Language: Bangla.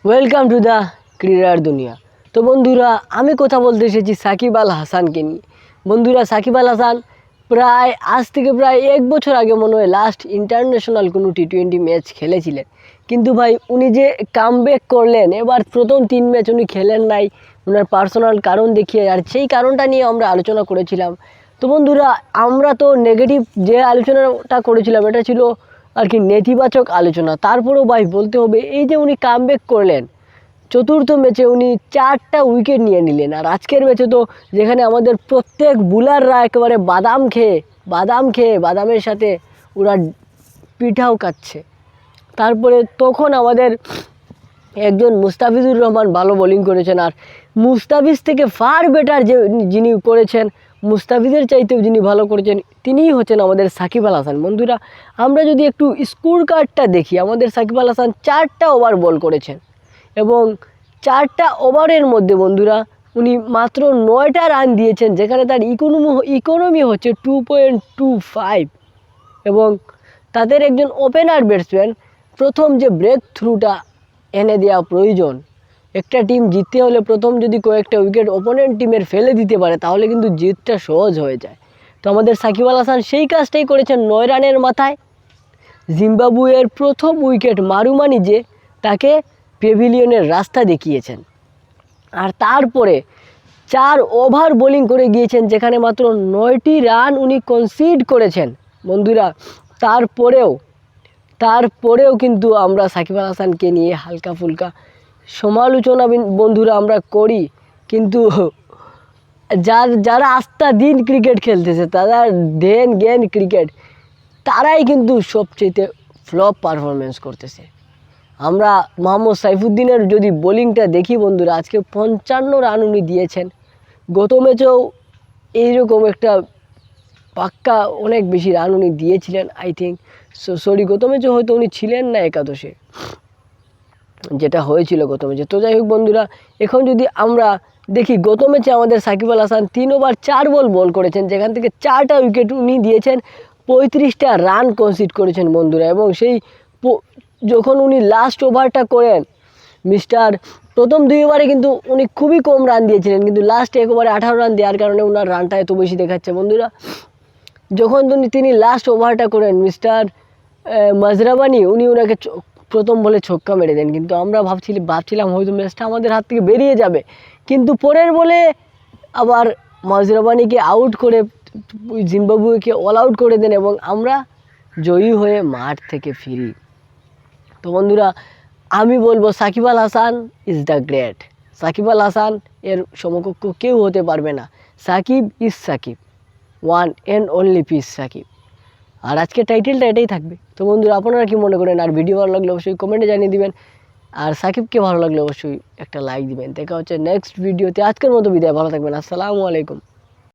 ওয়েলকাম টু দ্য ক্রীড়ার দুনিয়া। তো বন্ধুরা, আমি কথা বলতে এসেছি সাকিব আল হাসানকে নিয়ে। বন্ধুরা, সাকিব আল হাসান আজ থেকে প্রায় 1 বছর আগে মনে হয় লাস্ট ইন্টারন্যাশনাল কোনো টি20 ম্যাচ খেলেছিলেন। কিন্তু ভাই উনি যে কামব্যাক করলেন, এবার প্রথম 3 ম্যাচ উনি খেলেন নাই ওনার পার্সোনাল কারণ দেখিয়ে, আর সেই কারণটা নিয়ে আমরা আলোচনা করেছিলাম। তো বন্ধুরা, আমরা তো নেগেটিভ যে আলোচনাটা করেছিলাম এটা ছিল আর কি নেতিবাচক আলোচনা। তারপরেও ভাই বলতে হবে, এই যে উনি কামব্যাক করলেন, চতুর্থ ম্যাচে উনি 4টা উইকেট নিয়ে নিলেন। আর আজকের ম্যাচে তো যেখানে আমাদের প্রত্যেক বোলাররা একেবারে বাদামের সাথে ওরা পিঠাও খাচ্ছে, তারপরে তখন আমাদের একজন মুস্তাফিজুর রহমান ভালো বোলিং করেছেন। আর মুস্তাফিজ থেকে ফার বেটার যিনি করেছেন, মুস্তাফিজের চাইতেও যিনি ভালো করেছেন, তিনিই হচ্ছেন আমাদের সাকিব আল হাসান। বন্ধুরা, আমরা যদি একটু স্কোর কার্ডটা দেখি, আমাদের সাকিব আল হাসান 4টা ওভার বল করেছেন এবং 4টা ওভারের মধ্যে বন্ধুরা উনি মাত্র 9টা রান দিয়েছেন, যেখানে তার ইকোনমি হচ্ছে 2.25। এবং তাদের একজন ওপেনার ব্যাটসম্যান প্রথম যে ব্রেক থ্রুটা এনে দেওয়া প্রয়োজন, একটা টিম জিততে হলে প্রথম যদি কয়েকটা উইকেট অপোনেন্ট টিমের ফেলে দিতে পারে তাহলে কিন্তু জিতটা সহজ হয়ে যায়। তো আমাদের সাকিব আল হাসান সেই কাজটাই করেছেন 9 রানের মাথায়। জিম্বাবুয়ের প্রথম উইকেট মারুমানি যে তাকে প্যাভিলিয়নের রাস্তা দেখিয়েছেন, আর তারপরে 4 ওভার বোলিং করে গিয়েছেন, যেখানে মাত্র 9টি রান উনি কনসিড করেছেন। বন্ধুরা, তারপরেও কিন্তু আমরা সাকিব আল হাসানকে নিয়ে হালকা ফুলকা সমালোচনা বন্ধুরা আমরা করি, কিন্তু যারা আস্থা দিন ক্রিকেট খেলতেছে, তারা দেন জ্ঞান ক্রিকেট, তারাই কিন্তু সবচেয়ে ফ্লপ পারফরমেন্স করতেছে। আমরা মোহাম্মদ সাইফুদ্দিনের যদি বোলিংটা দেখি বন্ধুরা, আজকে 55 রান উনি দিয়েছেন। গত ম্যাচেও এইরকম একটা পাক্কা অনেক বেশি রান উনি দিয়েছিলেন, আই থিঙ্ক গত ম্যাচে হয়তো উনি ছিলেন না একাদশে, যেটা হয়েছিল গত ম্যাচে। তো যাই হোক বন্ধুরা, এখন যদি আমরা দেখি গত ম্যাচে আমাদের সাকিব আল হাসান 3 ওভার 4 বল করেছেন, যেখান থেকে 4টা উইকেট উনি দিয়েছেন, 35টা রান কনসিড করেছেন বন্ধুরা। এবং সেই যখন উনি লাস্ট ওভারটা করেন, প্রথম 2 ওভারে কিন্তু উনি খুবই কম রান দিয়েছিলেন, কিন্তু লাস্ট 1 ওভারে 18 রান দেওয়ার কারণে ওনার রানটা এত বেশি দেখাচ্ছে বন্ধুরা। যখন তিনি লাস্ট ওভারটা করেন, মাজরাবানি উনি ওনাকে প্রথম বলে ছক্কা মেরে দেন, কিন্তু আমরা ভাবছিলাম হয়তো ম্যাচটা আমাদের হাত থেকে বেরিয়ে যাবে, কিন্তু পরের বলে আবার মাজরাবানিকে আউট করে জিম্বাবুয়েকে অল আউট করে দেন এবং আমরা জয়ী হয়ে মাঠ থেকে ফিরি। তো বন্ধুরা, আমি বলবো Shakib Al Hasan is the great. Shakib Al Hasan এর সমকক্ষ কেউ হতে পারবে না। Shakib is Shakib, one and only piece Shakib. আর আজকে টাইটেলটা এটাই থাকবে। তো বন্ধুরা, আপনারা কি মনে করেন? আর ভিডিও ভালো লাগলে অবশ্যই কমেন্টে জানিয়ে দিবেন, আর সাকিবকে ভালো লাগলে অবশ্যই একটা লাইক দিবেন। দেখা হচ্ছে নেক্সট ভিডিওতে। আজকের মতো বিদায়, ভালো থাকবেন। আসসালামু আলাইকুম।